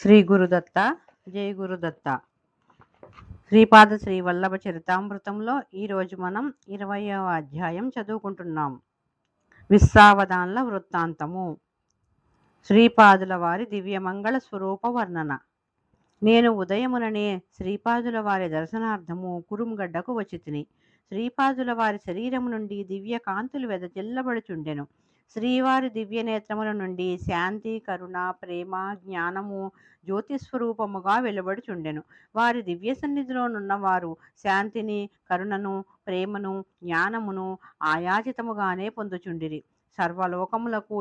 శ్రీ గురుదత్త. జై గురుదత్త. శ్రీపాద శ్రీ వల్లభ చరితామృతంలో ఈరోజు మనం 20వ అధ్యాయం చదువుకుంటున్నాం. విశ్వావధాన్ల వృత్తాంతము. శ్రీపాదుల వారి దివ్యమంగళ స్వరూప వర్ణన. నేను ఉదయముననే శ్రీపాదుల వారి దర్శనార్థము కురుంగడ్డకు వచ్చితిని. శ్రీపాదుల వారి శరీరము నుండి దివ్య కాంతులు వెదజల్లబడుచుండెను. శ్రీవారి దివ్య నేత్రముల నుండి శాంతి, కరుణ, ప్రేమ, జ్ఞానము జ్యోతిస్వరూపముగా వెలువడుచుండెను. వారి దివ్య సన్నిధిలోనున్నవారు శాంతిని, కరుణను, ప్రేమను, జ్ఞానమును ఆయాచితముగానే పొందుచుండిరి. సర్వలోకములకు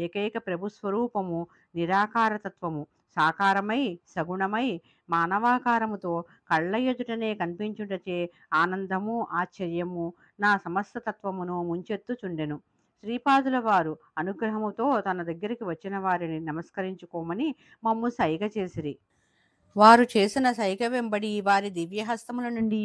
ఏకైక ప్రభుస్వరూపము నిరాకారతత్వము సాకారమై సగుణమై మానవాకారముతో కళ్ళ ఎదుటనే కనిపించుటచే ఆనందము, ఆశ్చర్యము నా సమస్త తత్వమును ముంచెత్తుచుండెను. శ్రీపాదుల వారు అనుగ్రహముతో తన దగ్గరికి వచ్చిన వారిని నమస్కరించుకోమని మమ్ము సైగ చేసిరి. వారు చేసిన సైగ వెంబడి వారి దివ్యహస్తముల నుండి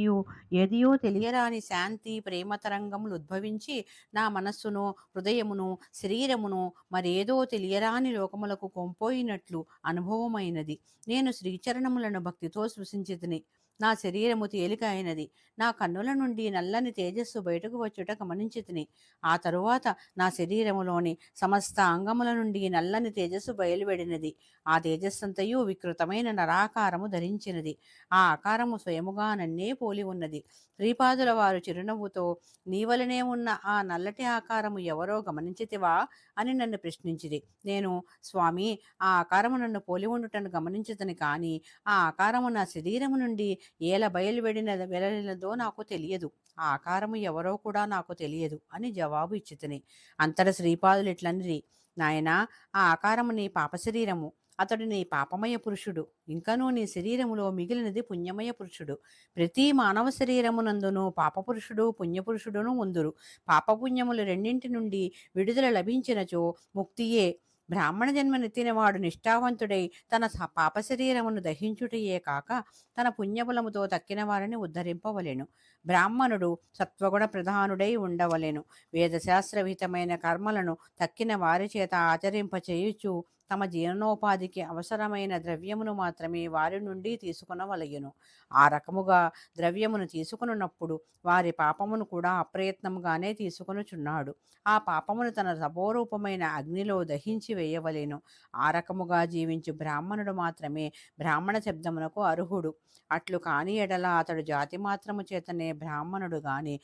ఏదియో తెలియరాని శాంతి, ప్రేమ తరంగములు ఉద్భవించి నా మనస్సును, హృదయమును, శరీరమును మరేదో తెలియరాని లోకములకు కొంపోయినట్లు అనుభవమైనది. నేను శ్రీచరణములను భక్తితో స్పృశించితిని. నా శరీరము తేలిక అయినది. నా కన్నుల నుండి నల్లని తేజస్సు బయటకు వచ్చుట గమనించితిని. ఆ తరువాత నా శరీరములోని సమస్త అంగముల నుండి నల్లని తేజస్సు బయలువెడినది. ఆ తేజస్సంతయు వికృతమైన నరాకారము ధరించినది. ఆ ఆకారము స్వయముగా నన్నే పోలి ఉన్నది. శ్రీపాదుల వారు చిరునవ్వుతో, నీవలనే ఉన్న ఆ నల్లటి ఆకారము ఎవరో గమనించితివా అని నన్ను ప్రశ్నించిరి. నేను, స్వామి, ఆ ఆకారము నన్ను పోలి ఉండుటను గమనించుతని, కానీ ఆ ఆకారము నా శరీరము నుండి ఏల వెడలినదో నాకు తెలియదు. ఆ ఆకారము ఎవరో కూడా నాకు తెలియదు అని జవాబు ఇచ్చితిని. అంతట శ్రీపాదులు ఇట్లనిరి, నాయనా, ఆ ఆకారము నీ పాప శరీరము. అతడు నీ పాపమయ పురుషుడు. ఇంకనూ నీ శరీరములో మిగిలినది పుణ్యమయ పురుషుడు. ప్రతి మానవ శరీరమునందును పాపపురుషుడు, పుణ్యపురుషుడును ఉందురు. పాపపుణ్యములు రెండింటి నుండి విడుదల లభించినచో ముక్తియే. బ్రాహ్మణ జన్మనెత్తినవాడు నిష్ఠావంతుడై తన పాప శరీరమును దహించుటయే కాక తన పుణ్యబలముతో తక్కిన వారిని ఉద్ధరింపవలెను. బ్రాహ్మణుడు సత్వగుణ ప్రధానుడై ఉండవలెను. వేదశాస్త్రవిహితమైన కర్మలను తక్కిన వారి చేత ఆచరింపచేయుచు తమ జీవనోపాధికి అవసరమైన ద్రవ్యమును మాత్రమే వారి నుండి తీసుకునవలయును. ఆ రకముగా ద్రవ్యమును తీసుకున్నప్పుడు వారి పాపమును కూడా అప్రయత్నముగానే తీసుకొనుచున్నాడు. ఆ పాపమును తన తపోరూపమైన అగ్నిలో దహించి వేయవలెను. ఆ రకముగా జీవించు బ్రాహ్మణుడు మాత్రమే బ్రాహ్మణ శబ్దమునకు అర్హుడు. అట్లు కాని ఎడల అతడు జాతి మాత్రము చేతనే బ్రాహ్మణుడు గాని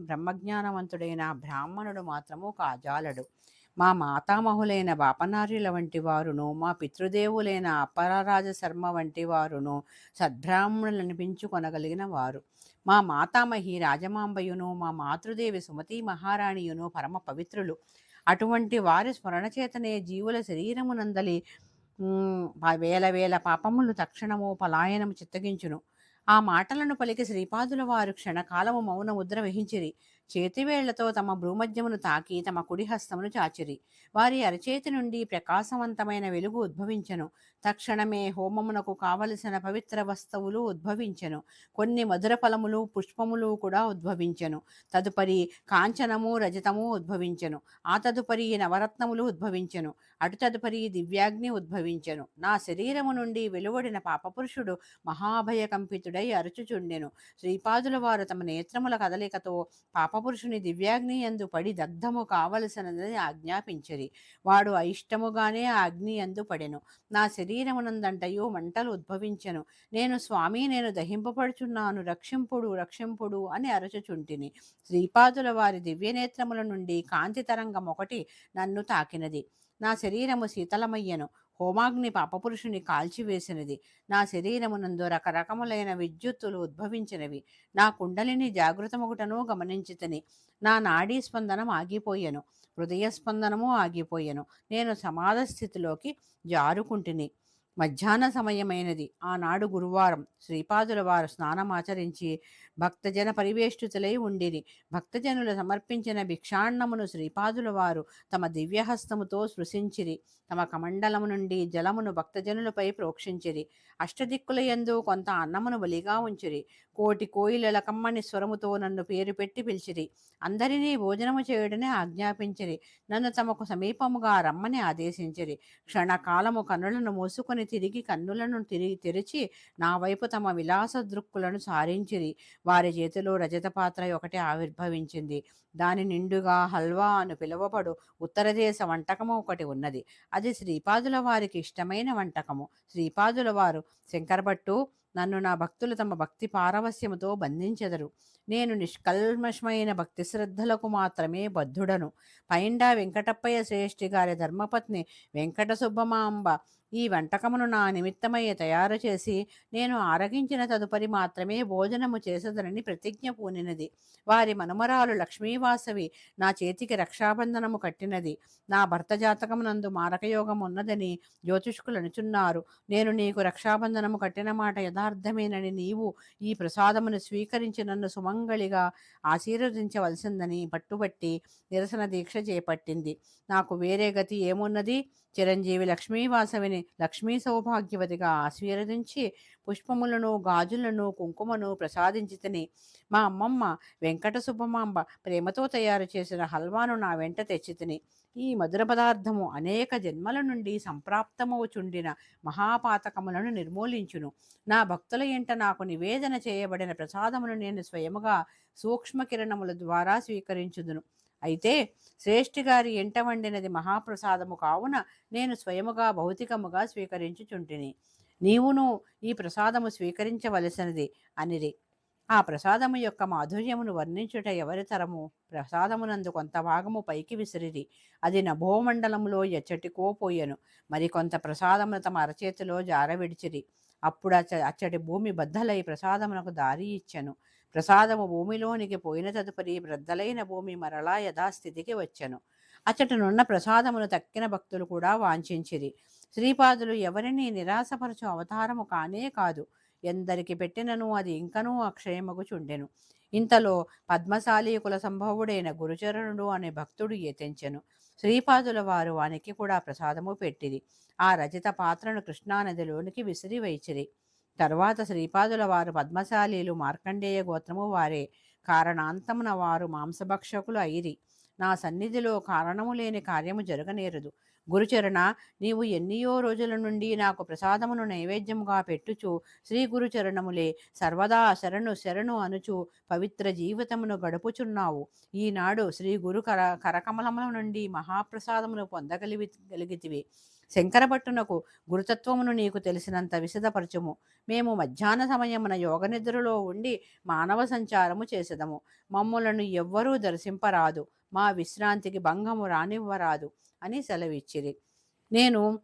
బ్రహ్మజ్ఞానవంతుడైన బ్రాహ్మణుడు మాత్రము కాజాలడు. మా మాతామహులైన బాపనార్యుల వంటి వారును, మా పితృదేవులైన అపరరాజ శర్మ వంటి వారును సద్బ్రాహ్మణులనిపించుకొనగలిగిన వారు. మా మాతామహి రాజమాంబయును, మా మాతృదేవి సుమతి మహారాణియును పరమ పవిత్రులు. అటువంటి వారి స్మరణ చేతనే జీవుల శరీరమునందలి వేల వేల పాపములు తక్షణము పలాయనము చిత్తగించును. ఆ మాటలను పలికి శ్రీపాదుల వారు క్షణకాలము మౌన ముద్ర వహించిరి. చేతివేళ్లతో తమ భ్రూమధ్యమును తాకి తమ కుడి హస్తమును చాచిరి. వారి అరచేతి నుండి ప్రకాశవంతమైన వెలుగు ఉద్భవించెను. తక్షణమే హోమమునకు కావలసిన పవిత్ర వస్తువులు ఉద్భవించెను. కొన్ని మధుర ఫలములు, పుష్పములు కూడా ఉద్భవించెను. తదుపరి కాంచనము, రజతము ఉద్భవించెను. ఆ తదుపరి నవరత్నములు ఉద్భవించెను. అటు తదుపరి దివ్యాగ్ని ఉద్భవించెను. నా శరీరము నుండి వెలువడిన పాపపురుషుడు మహాభయకంపితుడై అరుచుచుండెను. శ్రీపాదుల వారు తమ నేత్రముల కదలికతో పాపపురుషుని దివ్యాగ్ని యందు పడి దగ్ధము కావలసినదని ఆజ్ఞాపించిరి. వాడు అయిష్టముగానే ఆ అగ్ని యందు పడెను. నా శరీరమునందంటయు మంటలు ఉద్భవించెను. నేను, స్వామి, నేను దహింపబడుచున్నాను, రక్షింపుడు, రక్షింపుడు అని అరచుచుంటిని. శ్రీపాదుల వారి దివ్యనేత్రముల నుండి కాంతి తరంగం ఒకటి నన్ను తాకినది. నా శరీరము శీతలమయ్యను. హోమాగ్ని పాపపురుషుని కాల్చివేసినది. నా శరీరమునందు రకరకములైన విద్యుత్తులు ఉద్భవించినవి. నా కుండలిని జాగృతమొకటను గమనించితిని. నా నాడీ స్పందనం ఆగిపోయెను. హృదయ స్పందనము ఆగిపోయెను. నేను సమాధ స్థితిలోకి జారుకుంటిని. మధ్యాహ్న సమయమైనది. ఆనాడు గురువారం. శ్రీపాదుల వారు స్నానమాచరించి భక్తజన పరివేష్టితులై ఉండిరి. భక్తజనులు సమర్పించిన భిక్షాన్నమును శ్రీపాదుల వారు తమ దివ్యహస్తముతో స్పృశించిరి. తమ కమండలము నుండి జలమును భక్తజనులపై ప్రోక్షించిరి. అష్టదిక్కులయందు కొంత అన్నమును బలిగా ఉంచిరి. కోటి కోయిలల కమ్మని స్వరముతో నన్ను పేరు పెట్టి పిలిచిరి. అందరినీ భోజనము చేయుడని ఆజ్ఞాపించిరి. నన్ను తమకు సమీపముగా రమ్మని ఆదేశించిరి. క్షణకాలము కన్నులను మూసుకొని తిరిగి కన్నులను తెరిచి నా వైపు తమ విలాస దృక్కులను సారించిరి. వారి చేతిలో రజత పాత్ర ఒకటి ఆవిర్భవించింది. దాని నిండుగా హల్వా అని పిలువబడు ఉత్తర దేశ వంటకము ఒకటి ఉన్నది. అది శ్రీపాదుల వారికి ఇష్టమైన వంటకము. శ్రీపాదుల వారు శంకరభట్టు, నన్ను నా భక్తులు తమ భక్తి పారవస్యముతో బంధించెదరు. నేను నిష్కల్మషమైన భక్తి శ్రద్ధలకు మాత్రమే బద్ధుడను. పైండా వెంకటప్పయ్య శ్రేష్ఠి గారి ధర్మపత్ని వెంకట సుబ్బమాంబ ఈ వంటకమును నా నిమిత్తమై తయారు చేసి నేను ఆరగించిన తదుపరి మాత్రమే భోజనము చేసదనని ప్రతిజ్ఞ పూనినది. వారి మనుమరాలు లక్ష్మీవాసవి నా చేతికి రక్షాబంధనము కట్టినది. నా భర్త జాతకమునందు మారకయోగం ఉన్నదని జ్యోతిష్కులు అనుచున్నారు. నేను నీకు రక్షాబంధనము కట్టిన మాట యథార్థమేనని నీవు ఈ ప్రసాదమును స్వీకరించి నన్ను సుమంగళిగా ఆశీర్వదించవలసిందని పట్టుబట్టి నిరసన దీక్ష చేపట్టింది. నాకు వేరే గతి ఏమున్నది? చిరంజీవి లక్ష్మీవాసవిని లక్ష్మీ సౌభాగ్యవతిగా ఆశీర్వదించి పుష్పములను గాజులను కుంకుమను ప్రసాదించి తిని మా అమ్మమ్మ వెంకట సుబ్బమాంబ ప్రేమతో తయారు చేసిన హల్వాను నా వెంట తెచ్చి తిని ఈ మధుర పదార్థము అనేక జన్మల నుండి సంప్రాప్తమవుచుండిన మహాపాతకములను నిర్మూలించును. నా భక్తుల ఎంట నాకు నివేదన చేయబడిన ప్రసాదమును నేను స్వయముగా సూక్ష్మ కిరణముల ద్వారా స్వీకరించుదును. అయితే శ్రేష్ఠి గారి ఎంట వండినది మహాప్రసాదము కావున నేను స్వయముగా భౌతికముగా స్వీకరించుచుంటిని. నీవును ఈ ప్రసాదము స్వీకరించవలసినది అనిరి. ఆ ప్రసాదము యొక్క మాధుర్యమును వర్ణించుట ఎవరి తరము? ప్రసాదమునందు కొంత భాగము పైకి విసిరిరి. అది నభోమండలములో ఎచ్చటికో పోయెను. మరికొంత ప్రసాదమును తమ అరచేతిలో జారవిడిచిరి. అప్పుడు అచ్చటి భూమి బద్దలై ప్రసాదమునకు దారి ఇచ్చెను. ప్రసాదము భూమిలోనికి పోయిన తదుపరి బ్రద్దలైన భూమి మరలా యథాస్థితికి వచ్చెను. అచ్చటనున్న ప్రసాదమును తక్కిన భక్తులు కూడా వాంఛించిరి. శ్రీపాదులు ఎవరిని నిరాశపరచు అవతారము కానే కాదు. ఎందరికి పెట్టినను అది ఇంకనూ అక్షయమగుచుండెను. ఇంతలో పద్మశాలి కుల సంభవుడైన గురుచరణుడు అనే భక్తుడు యతించెను. శ్రీపాదుల వారు వానికి కూడా ప్రసాదము పెట్టిరి. ఆ రచిత పాత్రను కృష్ణానదిలోనికి విసిరి వైచిరి. తరువాత శ్రీపాదుల వారు పద్మశాలీలు మార్కండేయ గోత్రము వారే. కారణాంతమున వారు మాంసభక్షకులు అయిరి. నా సన్నిధిలో కారణము లేని కార్యము జరగనేరదు. గురుచరణ, నీవు ఎన్నియో రోజుల నుండి నాకు ప్రసాదమును నైవేద్యముగా పెట్టుచు శ్రీ గురుచరణములే సర్వదా శరణు శరణు అనుచు పవిత్ర జీవితమును గడుపుచున్నావు. ఈనాడు శ్రీ గురు కరకమలముల నుండి మహాప్రసాదమును పొందగలిగితివి. శంకరభట్టునకు గురుతత్వమును నీకు తెలిసినంత విశదపరచుము. మేము మధ్యాహ్న సమయమున యోగనిద్రలో ఉండి మానవ సంచారము చేసెదము. మమ్ములను ఎవ్వరూ దర్శింపరాదు. మా విశ్రాంతికి భంగము రానివ్వరాదు అని సెలవిచ్చిరి. నేను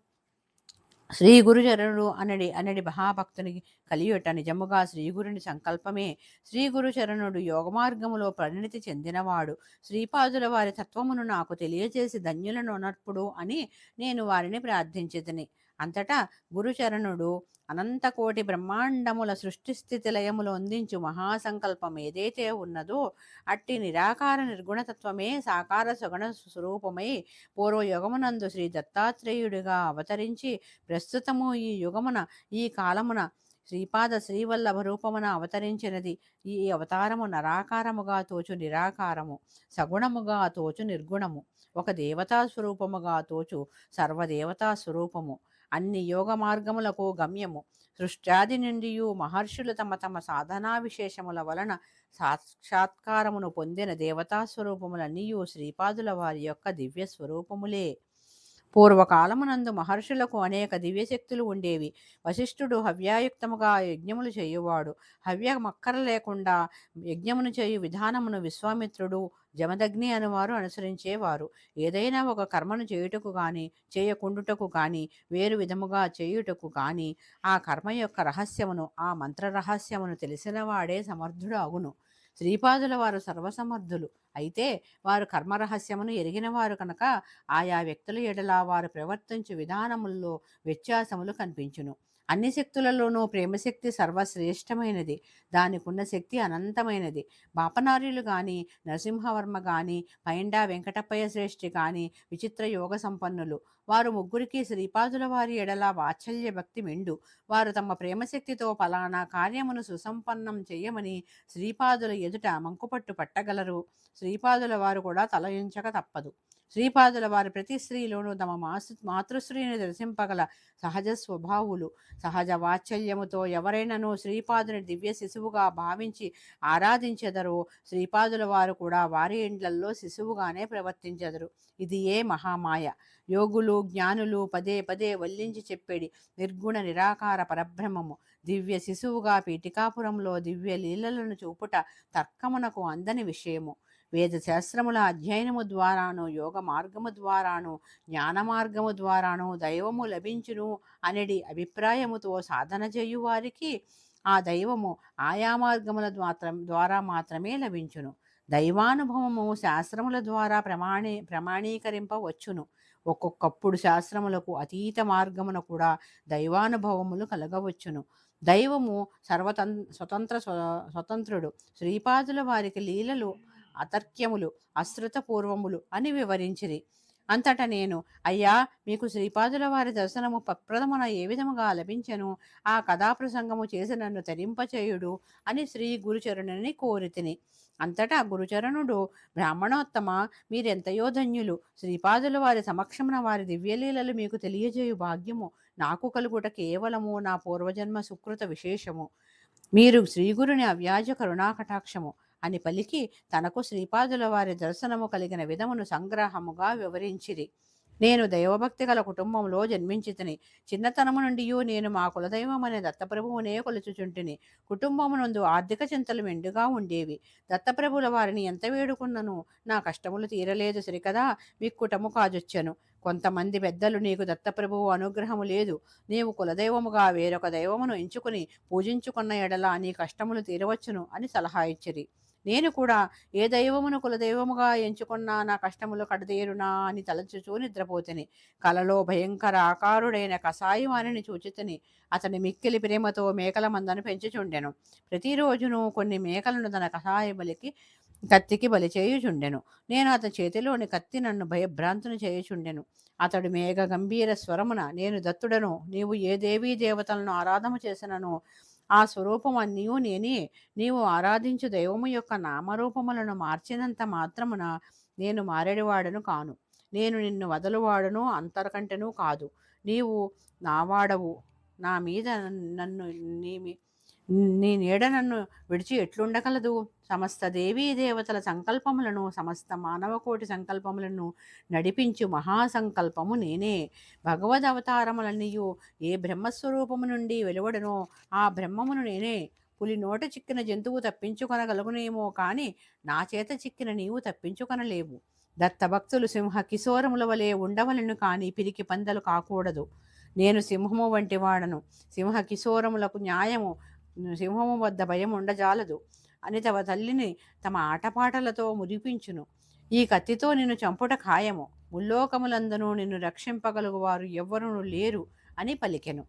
శ్రీ గురుచరణుడు అనడి మహాభక్తునికి కలియుట నిజముగా శ్రీగురుని సంకల్పమే. శ్రీ గురుచరణుడు యోగమార్గములో పరిణితి చెందినవాడు. శ్రీపాదుల వారి తత్వమును నాకు తెలియజేసి ధన్యులను నర్పుడు అని నేను వారిని ప్రార్థించితిని. అంతటా గురుచరణుడు అనంతకోటి బ్రహ్మాండముల సృష్టి స్థితి లయములు అందించు మహాసంకల్పం ఏదైతే ఉన్నదో అట్టి నిరాకార నిర్గుణతత్వమే సాకార సగుణ స్వరూపమై పూర్వయుగమునందు శ్రీ దత్తాత్రేయుడిగా అవతరించి ప్రస్తుతము ఈ యుగమున ఈ కాలమున శ్రీపాద శ్రీవల్లభ రూపమున అవతరించినది. ఈ అవతారము నరాకారముగా తోచు నిరాకారము, సగుణముగా తోచు నిర్గుణము, ఒక దేవతా స్వరూపముగా తోచు సర్వదేవతా స్వరూపము, అన్ని యోగ మార్గములకు గమ్యము. సృష్ట్యాది నుండి మహర్షులు తమ తమ సాధనా విశేషముల వలన సాక్షాత్కారమును పొందిన దేవతా స్వరూపములన్నీ శ్రీపాదుల వారి యొక్క దివ్య స్వరూపములే. పూర్వకాలమునందు మహర్షులకు అనేక దివ్యశక్తులు ఉండేవి. వశిష్ఠుడు హవ్యాయుక్తముగా యజ్ఞములు చేయువాడు. హవ్యమక్కర లేకుండా యజ్ఞమును చేయు విధానమును విశ్వామిత్రుడు, జమదగ్ని అనువారు అనుసరించేవారు. ఏదైనా ఒక కర్మను చేయుటకు గాని చేయకుండుటకు గాని వేరు విధముగా చేయుటకు గాని ఆ కర్మ యొక్క రహస్యమును ఆ మంత్ర రహస్యమును తెలిసిన వాడే సమర్థుడు అగును. శ్రీపాదుల వారు సర్వసమర్థులు. అయితే వారు కర్మరహస్యమును ఎరిగినవారు కనుక ఆయా వ్యక్తుల ఎడల వారు ప్రవర్తించు విధానముల్లో వ్యత్యాసములు కనిపించును. అన్ని శక్తులలోనూ ప్రేమశక్తి సర్వశ్రేష్టమైనది. దానికున్న శక్తి అనంతమైనది. బాపనార్యులు గాని, నరసింహవర్మ గాని, పైండా వెంకటప్పయ్య శ్రేష్ఠి గాని విచిత్ర యోగ సంపన్నులు. వారు ముగ్గురికి శ్రీపాదుల వారి ఎడల వాత్సల్య భక్తి మెండు. వారు తమ ప్రేమశక్తితో ఫలానా కార్యమును సుసంపన్నం చేయమని శ్రీపాదుల ఎదుట మంకుపట్టు పట్టగలరు. శ్రీపాదుల వారు కూడా తలయించక తప్పదు. శ్రీపాదుల వారి ప్రతి స్త్రీలోనూ తమ మాతృశ్రీని దర్శింపగల సహజ స్వభావులు. సహజ వాత్సల్యముతో ఎవరైనాను శ్రీపాదుని దివ్య శిశువుగా భావించి ఆరాధించెదరో శ్రీపాదుల వారు కూడా వారి ఇండ్లల్లో శిశువుగానే ప్రవర్తించెదరు. ఇది ఏ మహామాయ. యోగులు జ్ఞానులు పదే పదే వల్లించి చెప్పేడి నిర్గుణ నిరాకార పరబ్రహ్మము దివ్య శిశువుగా పీఠికాపురంలో దివ్య లీలలను చూపుట తర్కమునకు అందని విషయము. వేద శాస్త్రముల అధ్యయనము ద్వారాను, యోగ మార్గము ద్వారాను, జ్ఞాన మార్గము ద్వారాను దైవము లభించును అనేది అభిప్రాయముతో సాధన చేయు వారికి ఆ దైవము ఆయా మార్గముల ద్వారా మాత్రమే లభించును. దైవానుభవము శాస్త్రముల ద్వారా ప్రమాణీకరింపవచ్చును. ఒక్కొక్కప్పుడు శాస్త్రములకు అతీత మార్గమున కూడా దైవానుభవములు కలగవచ్చును. దైవము స్వతంత్రుడు. శ్రీపాదుల వారికి లీలలు అతర్క్యములు, అశ్రుతపూర్వములు అని వివరించిరి. అంతట నేను, అయ్యా, మీకు శ్రీపాదుల వారి దర్శనము ప్రప్రథమున ఏ విధముగా లభించెను, ఆ కథాప్రసంగము చేసి నన్ను తరింపచేయుడు అని శ్రీ గురుచరణుని కోరితిని. అంతటా గురుచరణుడు, బ్రాహ్మణోత్తమ, మీరెంతయో ధన్యులు. శ్రీపాదుల వారి సమక్షమున వారి దివ్యలీలలు మీకు తెలియజేయు భాగ్యము నాకు కలుగుట కేవలము నా పూర్వజన్మ సుకృత విశేషము. మీరు శ్రీగురుని అవ్యాజ కరుణాకటాక్షము అని పలికి తనకు శ్రీపాదుల వారి దర్శనము కలిగిన విధమును సంగ్రహముగా వివరించిరి. నేను దైవభక్తి గల కుటుంబంలో జన్మించితిని. చిన్నతనము నుండి నేను మా కులదైవమనే దత్తప్రభువునే కొలుచుచుంటిని. కుటుంబమునందు ఆర్థిక చింతలు మెండుగా ఉండేవి. దత్తప్రభుల వారిని ఎంత వేడుకున్నను నా కష్టములు తీరలేదు సరికదా మిక్కుటము కాజొచ్చెను. కొంతమంది పెద్దలు, నీకు దత్తప్రభువు అనుగ్రహము లేదు, నీవు కులదైవముగా వేరొక దైవమును ఎంచుకుని పూజించుకున్న ఎడల నీ కష్టములు తీరవచ్చును అని సలహా ఇచ్చిరి. నేను కూడా ఏ దైవమును కులదైవముగా ఎంచుకున్నా నా కష్టములు కడతీరునా అని తలచుచూ నిద్రపోతిని. కలలో భయంకర ఆకారుడైన కసాయి వారిని చూచితిని. అతని మిక్కిలి ప్రేమతో మేకల మందను పెంచుచుండెను. ప్రతిరోజును కొన్ని మేకలను తన కత్తికి బలి చేయుచుండెను. నేను అతని చేతిలోని కత్తి నన్ను భయభ్రాంతుని చేయుచుండెను. అతడు మేఘ గంభీర స్వరమున, నేను దత్తుడను, నీవు ఏ దేవీ దేవతలను ఆరాధన చేసినను ఆ స్వరూపం అన్నీయూ నేనే. నీవు ఆరాధించు దైవము యొక్క నామరూపములను మార్చినంత మాత్రమున నేను మారేడివాడను కాను. నేను నిన్ను వదలువాడను అంతకంటెనూ కాదు. నీవు నావాడవు. నా మీద నన్ను నీ నీడ నన్ను విడిచి ఎట్లుండగలదు? సమస్త దేవీ దేవతల సంకల్పములను, సమస్త మానవకోటి సంకల్పములను నడిపించు మహాసంకల్పము నేనే. భగవద్ అవతారములన్నీయు ఏ బ్రహ్మస్వరూపము నుండి వెలువడనో ఆ బ్రహ్మమును నేనే. పులి నోట చిక్కిన జంతువు తప్పించుకొనగలుగునేమో కాని నా చేత చిక్కిన నీవు తప్పించుకొనలేవు. దత్తభక్తులు సింహ కిశోరముల వలె ఉండవలను కాని పిరికి పందలు కాకూడదు. నేను సింహము వంటి వాడను. సింహ కిశోరములకు సింహము వద్ద భయం ఉండజాలదు అని తమ తల్లిని తమ ఆటపాటలతో మురిపించును. ఈ కత్తితో నిన్ను చంపుట ఖాయము. ముల్లోకములందనూ నిన్ను రక్షింపగలుగువారు ఎవ్వరూ లేరు అని పలికెను.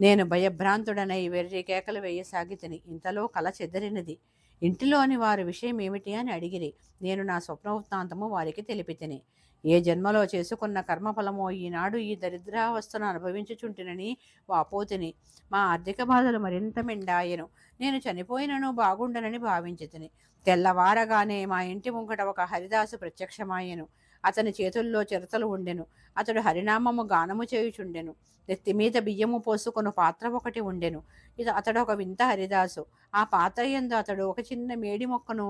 నేను భయభ్రాంతుడనై వెర్రి కేకలు వేయసాగితిని. ఇంతలో కల చెదరినది. ఇంటిలోని వారి విషయం ఏమిటి అని అడిగిరి. నేను నా స్వప్నవృత్తాంతము వారికి తెలిపితిని. ఏ జన్మలో చేసుకున్న కర్మఫలమో ఈనాడు ఈ దరిద్రావస్థను అనుభవించుచుంటినని వాపోతిని. మా ఆర్థిక బాధలు మరింత మెండాయెను. నేను చనిపోయినను బాగుండనని భావించితిని. తెల్లవారగానే మా ఇంటి ముంగట ఒక హరిదాసు ప్రత్యక్షమాయెను. అతని చేతుల్లో చిరతలు ఉండెను. అతడు హరినామము గానము చేయుచుండెను. నెత్తి మీద బియ్యము పోసుకొను పాత్ర ఒకటి ఉండెను. అతడు ఒక వింత హరిదాసు. ఆ పాత్ర యందు అతడు ఒక చిన్న మేడి మొక్కను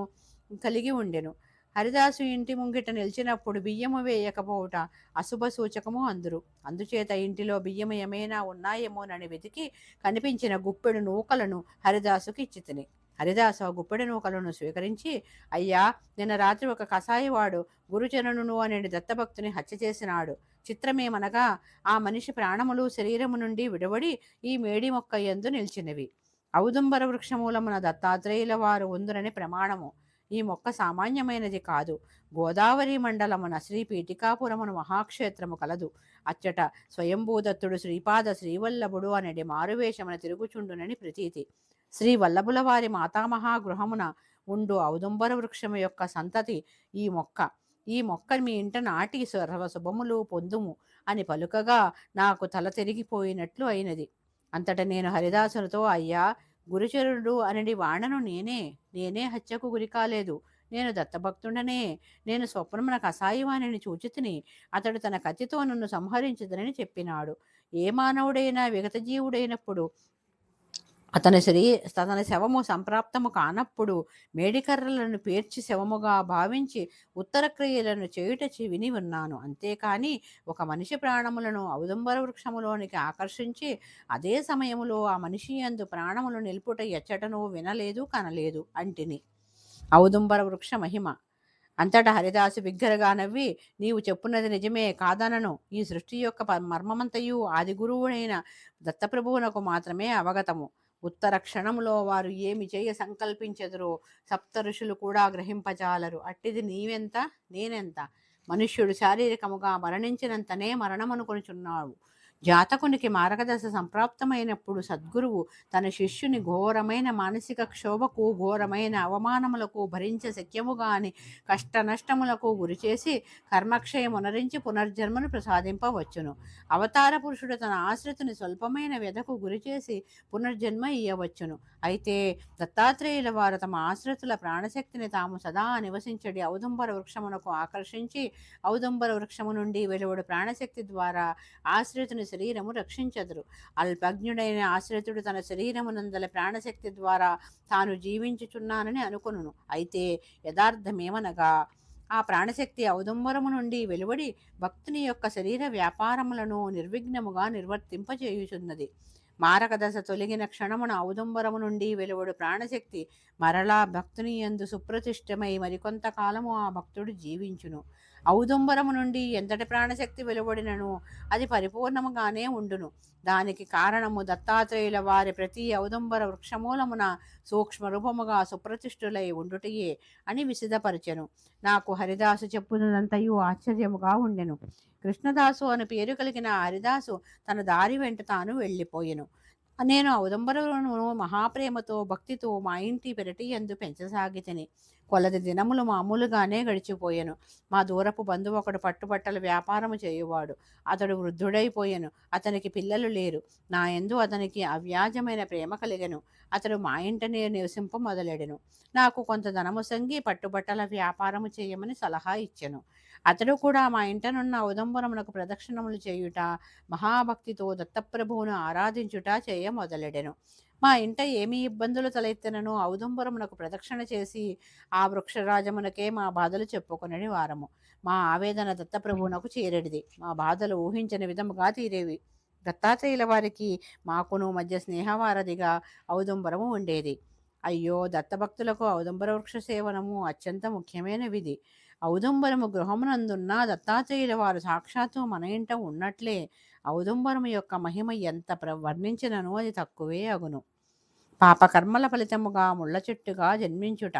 కలిగి ఉండెను. హరిదాసు ఇంటి ముంగిట నిలిచినప్పుడు బియ్యము వేయకపోవుట అశుభ సూచకము అందురు. అందుచేత ఇంటిలో బియ్యము ఏమైనా ఉన్నాయేమోనని వెతికి కనిపించిన గుప్పెడు నూకలను హరిదాసుకి ఇచ్చితిని. హరిదాసు ఆ గుప్పెడు నూకలను స్వీకరించి, అయ్యా, నిన్న రాత్రి ఒక కసాయివాడు గురుచరణును అనే దత్తభక్తుని హత్య చేసినాడు. చిత్రమేమనగా ఆ మనిషి ప్రాణములు శరీరము నుండి విడవడి ఈ మేడి మొక్క యందు నిలిచినవి. ఔదుంబర వృక్షమూలమున దత్తాత్రేయుల వారు ఉందురని ప్రమాణము. ఈ మొక్క సామాన్యమైనది కాదు. గోదావరి మండలమున శ్రీ పీఠికాపురమును మహాక్షేత్రము కలదు. అచ్చట స్వయంభూదత్తుడు శ్రీపాద శ్రీవల్లభుడు అనడి మారువేషమున తిరుగుచుండునని ప్రతీతి. శ్రీ వల్లభుల వారి మాతామహా గృహమున ఉండు ఔదుంబర వృక్షము యొక్క సంతతి ఈ మొక్క. ఈ మొక్క మీ ఇంట నాటి సర్వ శుభములు పొందుము అని పలుకగా నాకు తల తిరిగిపోయినట్లు అయినది. అంతట నేను హరిదాసునితో, అయ్యా, గురుచరుడు అనడి వాణను నేనే హత్యకు గురి కాలేదు. నేను దత్తభక్తుండనే. నేను స్వప్నమున కసాయివాణిని చూచితిని. అతడు తన కత్తితో నన్ను సంహరించదనని చెప్పినాడు. ఏ మానవుడైనా విగతజీవుడైనప్పుడు తన శవము సంప్రాప్తము కానప్పుడు మేడికర్రలను పేర్చి శవముగా భావించి ఉత్తర క్రియలను చేయుట విని ఉన్నాను. అంతేకాని ఒక మనిషి ప్రాణములను ఔదుంబర వృక్షములోనికి ఆకర్షించి అదే సమయములో ఆ మనిషి యందు ప్రాణములు నిలుపుట ఎచ్చటనూ వినలేదు, కనలేదు అంటిని. ఔదుంబర వృక్ష మహిమ. అంతటా హరిదాసు బిగ్గరగా నవ్వి, నీవు చెప్పున్నది నిజమే, కాదనను. ఈ సృష్టి యొక్క మర్మమంతయు ఆది గురువునైన దత్తప్రభువునకు మాత్రమే అవగతము. ఉత్తర క్షణములో వారు ఏమి చేయ సంకల్పించెదరో సప్త ఋషులు కూడా గ్రహింపజాలరు. అట్టిది నీవెంత, నేనెంత. మనుష్యుడు శారీరకముగా మరణించినంతనే మరణమనుకొనుచున్నాడు. జాతకునికి మార్గదశ సంప్రాప్తమైనప్పుడు సద్గురువు తన శిష్యుని ఘోరమైన మానసిక క్షోభకు, ఘోరమైన అవమానములకు, భరించ శక్యముగాని కష్ట నష్టములకు గురిచేసి కర్మక్షయమునరించి పునర్జన్మను ప్రసాదింపవచ్చును. అవతార పురుషుడు తన ఆశ్రితుని స్వల్పమైన వ్యధకు గురిచేసి పునర్జన్మ ఇయ్యవచ్చును. అయితే దత్తాత్రేయుల వారు తమ ఆశ్రితుల ప్రాణశక్తిని తాము సదా నివసించడి ఔదుంబర వృక్షమునకు ఆకర్షించి ఔదుంబర వృక్షము నుండి వెలువడు ప్రాణశక్తి ద్వారా ఆశ్రితుని శరీరము రక్షించదురు. అల్పజ్ఞుడైన ఆశ్రితుడు తన శరీరమునందల ప్రాణశక్తి ద్వారా తాను జీవించుచున్నానని అనుకొనును. అయితే యథార్థమేమనగా ఆ ప్రాణశక్తి ఔదుంబరము నుండి వెలువడి భక్తుని యొక్క శరీర వ్యాపారములను నిర్విఘ్నముగా నిర్వర్తింపచేయుచున్నది. మారకదశ తొలగిన క్షణమున ఔదుంబరము నుండి వెలువడు ప్రాణశక్తి మరలా భక్తుని యందు సుప్రతిష్టమై మరికొంతకాలము ఆ భక్తుడు జీవించును. ఔదుంబరము నుండి ఎంతటి ప్రాణశక్తి వెలువడినను అది పరిపూర్ణముగానే ఉండును. దానికి కారణము దత్తాత్రేయుల వారి ప్రతి ఔదుంబర వృక్షమూలమున సూక్ష్మ రూపముగా సుప్రతిష్ఠులై ఉండుటయే అని విశదపరచెను. నాకు హరిదాసు చెప్పునంతయు ఆశ్చర్యముగా ఉండెను. కృష్ణదాసు అని పేరు కలిగిన హరిదాసు తన దారి వెంట తాను వెళ్ళిపోయెను. నేను ఔదుంబరమును మహాప్రేమతో భక్తితో మా ఇంటి పెరటి యందు పెంచసాగితిని. కొలది దినములు మామూలుగానే గడిచిపోయెను. మా దూరపు బంధువు ఒకడు పట్టుబట్టల వ్యాపారము చేయువాడు. అతడు వృద్ధుడైపోయెను. అతనికి పిల్లలు లేరు. నా యందు అతనికి అవ్యాజమైన ప్రేమ కలిగెను. అతడు మా ఇంటనే నివసింప మొదలెడెను. నాకు కొంత ధనము సంగి పట్టుబట్టల వ్యాపారము చేయమని సలహా ఇచ్చెను. అతడు కూడా మా ఇంటనున్న ఔదంబరమునకు ప్రదక్షిణములు చేయుట, మహాభక్తితో దత్తప్రభువును ఆరాధించుట చేయ మొదలెడెను. మా ఇంట ఏమీ ఇబ్బందులు తలెత్తినను ఔదుంబరమునకు ప్రదక్షిణ చేసి ఆ వృక్షరాజమునకే మా బాధలు చెప్పుకొనని వారము. మా ఆవేదన దత్తప్రభువునకు చేరెడిది. మా బాధలు ఊహించని విధముగా తీరేవి. దత్తాత్రేయుల వారికి మాకును మధ్య స్నేహవారధిగా ఔదుంబరము ఉండేది. అయ్యో, దత్తభక్తులకు ఔదుంబర వృక్ష సేవనము అత్యంత ముఖ్యమైన విధి. ఔదుంబరము గృహమునందున్న దత్తాత్రేయుల వారు సాక్షాత్తు మన ఇంట ఉన్నట్లే. ఔదుంబరము యొక్క మహిమ ఎంత వర్ణించినను అది తక్కువే అగును. పాపకర్మల ఫలితముగా ముళ్ళ చెట్టుగా జన్మించుట.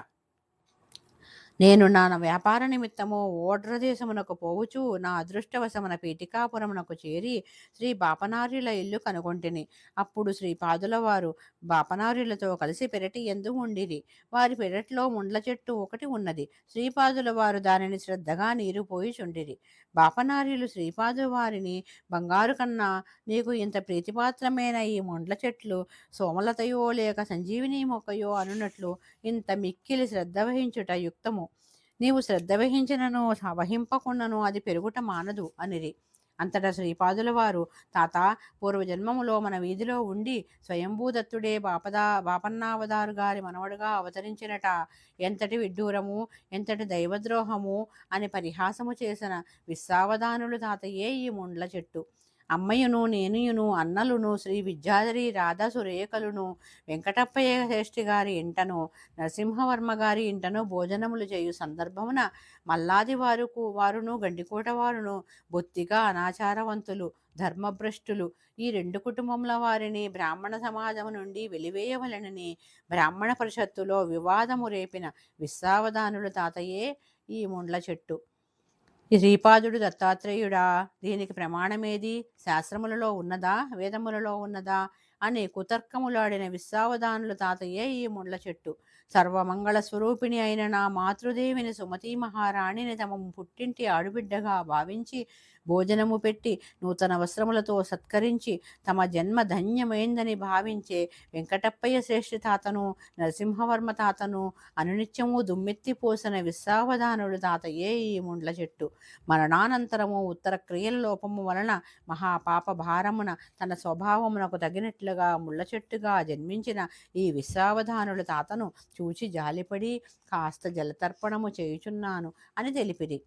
నేను నా వ్యాపార నిమిత్తము ఓడ్రదేశమునకు పోవుచు నా అదృష్టవశమున పీఠికాపురమునకు చేరి శ్రీ బాపనార్యుల ఇల్లు కనుగొంటిని. అప్పుడు శ్రీపాదుల వారు బాపనార్యులతో కలిసి పెరటి ఎందు ఉండిరి. వారి పెరట్లో ముండ్ల చెట్టు ఒకటి ఉన్నది. శ్రీపాదుల వారు దానిని శ్రద్ధగా నీరు పోయిచుండిరి. బాపనార్యులు శ్రీపాదుల వారిని, బంగారు కన్నా నీకు ఇంత ప్రీతిపాత్రమైన ఈ ముండ్ల చెట్లు సోమలతయో లేక సంజీవిని మొక్కయో అనున్నట్లు ఇంత మిక్కిలి శ్రద్ధ వహించుట యుక్తము. నీవు శ్రద్ధ వహించినను వహింపకుండాను అది పెరుగుట మానదు అనిరి. అంతటా శ్రీపాదుల వారు, తాత, పూర్వజన్మములో మన వీధిలో ఉండి స్వయంభూదత్తుడే బాపన్నావదారు గారి మనవడుగా అవతరించినట. ఎంతటి విడ్డూరము, ఎంతటి దైవద్రోహము అని పరిహాసము చేసిన విశ్వావధానులు తాతయే ఈ ముండ్ల చెట్టు. అమ్మయును నేనుయును అన్నలును శ్రీ విద్యాధరి రాధా సురేఖలును వెంకటప్పయ్య శ్రేష్ఠి గారి ఇంటను నరసింహవర్మ గారి ఇంటను భోజనములు చేయు సందర్భమున మల్లాది వారును గండికోట వారును బొత్తిగా అనాచారవంతులు ధర్మభ్రష్టులు ఈ రెండు కుటుంబముల వారిని బ్రాహ్మణ సమాజము నుండి వెలివేయవలనని బ్రాహ్మణ పరిషత్తులో వివాదము రేపిన విశ్వావధానుల తాతయే ఈ ముండ్ల చెట్టు. ఈ శ్రీపాదుడు దత్తాత్రేయుడా, దీనికి ప్రమాణమేది? శాస్త్రములలో ఉన్నదా, వేదములలో ఉన్నదా అని కుతర్కములాడిన విశ్వావధానుల తాతయ్యే ఈ ముండ్ల చెట్టు. సర్వమంగళ స్వరూపిణి అయిన నా మాతృదేవిని సుమతీ మహారాణిని తమ పుట్టింటి ఆడుబిడ్డగా భావించి భోజనము పెట్టి నూతన వస్త్రములతో సత్కరించి తమ జన్మ ధన్యమైందని భావించే వెంకటప్పయ్య శ్రేష్ఠి తాతను నరసింహవర్మ తాతను అనునిత్యము దుమ్మెత్తి పోసిన విశ్వావధానుడు తాతయే ఈ ముండ్ల చెట్టు. మరణానంతరము ఉత్తర క్రియల లోపము వలన మహాపాప భారమున తన స్వభావమునకు తగినట్లుగా ముళ్ళ చెట్టుగా జన్మించిన ఈ విశ్వావధానుల తాతను చూచి జాలిపడి కాస్త జలతర్పణము చేయుచున్నాను అని తెలిపిరి.